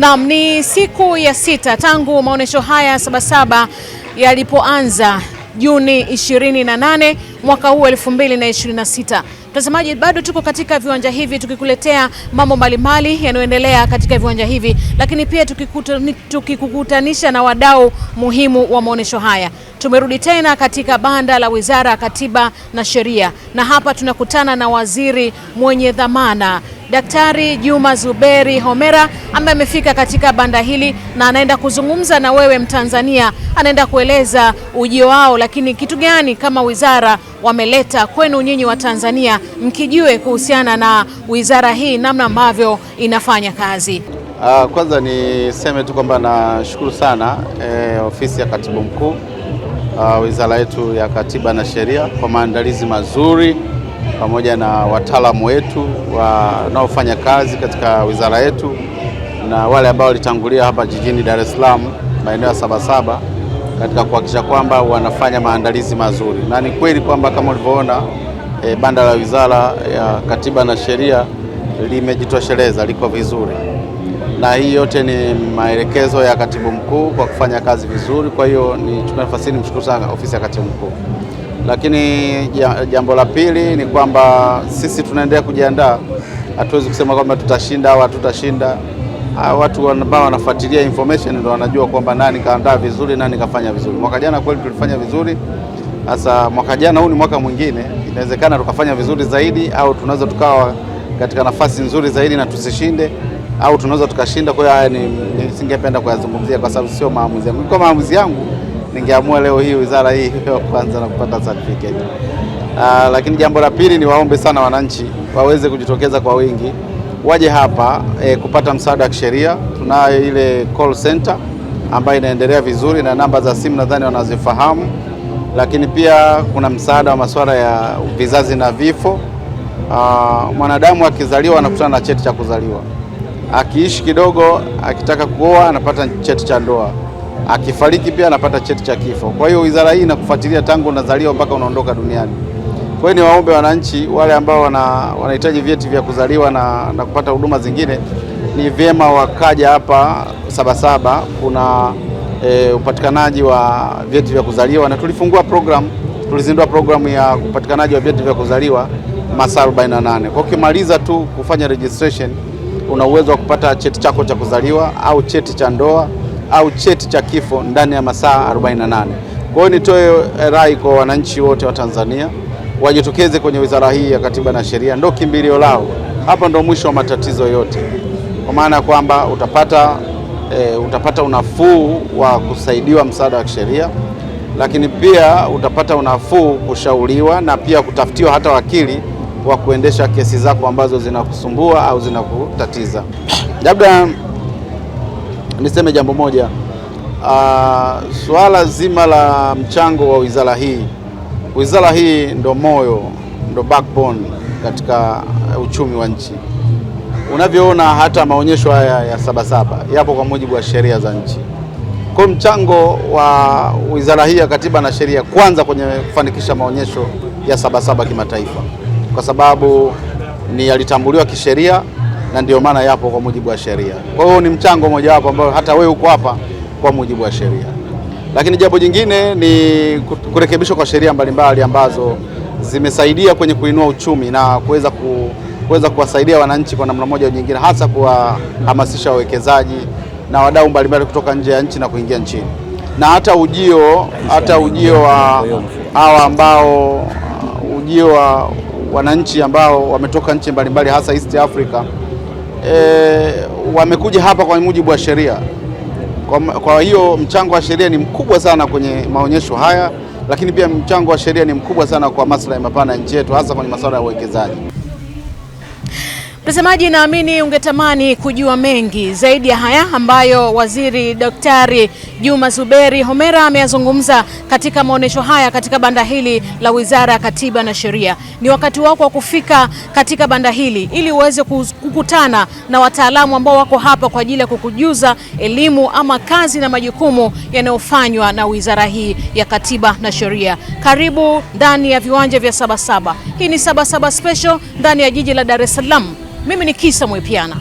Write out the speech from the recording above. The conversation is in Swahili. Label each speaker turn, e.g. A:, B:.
A: Naam, ni siku ya 6 tangu maonesho haya Sabasaba yalipoanza Juni 28 mwaka huu 2026. Mtazamaji, bado tuko katika viwanja hivi tukikuletea mambo mbalimbali yanayoendelea katika viwanja hivi, lakini pia tukikukutanisha na wadau muhimu wa maonesho haya. Tumerudi tena katika banda la Wizara ya Katiba na Sheria, na hapa tunakutana na waziri mwenye dhamana Daktari Juma Zuberi Homera, ambaye amefika katika banda hili na anaenda kuzungumza na wewe Mtanzania, anaenda kueleza ujio wao, lakini kitu gani kama wizara wameleta kwenu nyinyi wa Tanzania mkijue kuhusiana na wizara hii, namna ambavyo inafanya kazi.
B: Kwanza niseme tu kwamba nashukuru sana ofisi ya Katibu Mkuu, wizara yetu ya Katiba na Sheria kwa maandalizi mazuri, pamoja na wataalamu wetu wanaofanya kazi katika wizara yetu na wale ambao walitangulia hapa jijini Dar es Salaam maeneo ya Sabasaba katika kuhakikisha kwamba wanafanya maandalizi mazuri. Na ni kweli kwamba kama ulivyoona banda la Wizara ya Katiba na Sheria limejitosheleza, liko vizuri, na hii yote ni maelekezo ya Katibu Mkuu kwa kufanya kazi vizuri. Kwa hiyo nichukue nafasi hii nimshukuru sana ofisi ya Katibu Mkuu. Lakini jambo la pili ni kwamba sisi tunaendelea kujiandaa. Hatuwezi kusema kwamba tutashinda au hatutashinda. Watu ambao wanafuatilia information ndio wanajua kwamba nani kaandaa vizuri, nani kafanya vizuri. Mwaka jana kweli tulifanya vizuri. Sasa mwaka jana, huu ni mwaka mwingine, inawezekana tukafanya vizuri zaidi, au tunaweza tukawa katika nafasi nzuri zaidi na tusishinde, au tunaweza tukashinda. Kwa hiyo haya nisingependa kuyazungumzia kwa sababu sio maamuzi yangu. Kwa maamuzi yangu ningeamua leo hii wizara hii kwanza na kupata certificate. Lakini jambo la pili ni waombe sana wananchi waweze kujitokeza kwa wingi, waje hapa kupata msaada wa kisheria. Tunayo ile call center ambayo inaendelea vizuri na namba za simu nadhani wanazifahamu. Lakini pia kuna msaada wa masuala ya vizazi na vifo. Mwanadamu akizaliwa anakutana na cheti cha kuzaliwa, akiishi kidogo akitaka kuoa anapata cheti cha ndoa, akifariki pia anapata cheti cha kifo. Kwa hiyo wizara hii inakufuatilia tangu unazaliwa mpaka unaondoka duniani. Kwa hiyo ni waombe wananchi wale ambao wanahitaji vyeti vya kuzaliwa na kupata huduma zingine, ni vyema wakaja hapa Sabasaba. Kuna upatikanaji wa vyeti vya kuzaliwa, na tulizindua programu ya upatikanaji wa vyeti vya kuzaliwa masaa 48. Kwa ukimaliza tu kufanya registration una uwezo wa kupata cheti chako cha kuzaliwa au cheti cha ndoa au cheti cha kifo ndani ya masaa 48. Kwa hiyo nitoe rai kwa wananchi wote wa Tanzania wajitokeze kwenye wizara hii ya Katiba na Sheria, ndio kimbilio lao. Hapa ndio mwisho wa matatizo yote, kwa maana ya kwamba utapata unafuu wa kusaidiwa msaada wa kisheria, lakini pia utapata unafuu kushauriwa na pia kutafutiwa hata wakili wa kuendesha kesi zako ambazo zinakusumbua au zinakutatiza. Labda niseme jambo moja, suala zima la mchango wa wizara hii. Wizara hii ndo moyo, ndo backbone katika uchumi wa nchi. Unavyoona hata maonyesho haya ya Sabasaba yapo kwa mujibu wa sheria za nchi. Kwa mchango wa wizara hii ya Katiba na Sheria, kwanza kwenye kufanikisha maonyesho ya Sabasaba kimataifa, kwa sababu ni yalitambuliwa kisheria na ndio maana yapo kwa mujibu wa sheria. Kwa hiyo ni mchango mojawapo ambao hata wewe uko hapa kwa mujibu wa sheria. Lakini jambo jingine ni kurekebishwa kwa sheria mbalimbali ambazo zimesaidia kwenye kuinua uchumi na kuweza kuwasaidia wananchi kwa namna moja au nyingine, hasa kuwahamasisha wawekezaji na wadau mbalimbali kutoka nje ya nchi na kuingia nchini. Na hata ujio wa hawa ambao wa wananchi ambao wametoka nchi mbalimbali hasa East Africa, wamekuja hapa kwa mujibu wa sheria. Kwa hiyo mchango wa sheria ni mkubwa sana kwenye maonyesho haya, lakini pia mchango wa sheria ni mkubwa sana kwa maslahi mapana ya nchi yetu, hasa kwenye masuala ya uwekezaji.
A: Mtazamaji, naamini ungetamani kujua mengi zaidi ya haya ambayo Waziri Daktari Juma Zuberi Homera ameyazungumza katika maonesho haya katika banda hili la Wizara ya Katiba na Sheria. Ni wakati wako wa kufika katika banda hili ili uweze kukutana na wataalamu ambao wako hapa kwa ajili ya kukujuza elimu ama kazi na majukumu yanayofanywa na wizara hii ya Katiba na Sheria. Karibu ndani ya viwanja vya Sabasaba. Hii ni Sabasaba Special ndani ya jiji la Dar es Salaam. Mimi ni Kisa Mwepiana.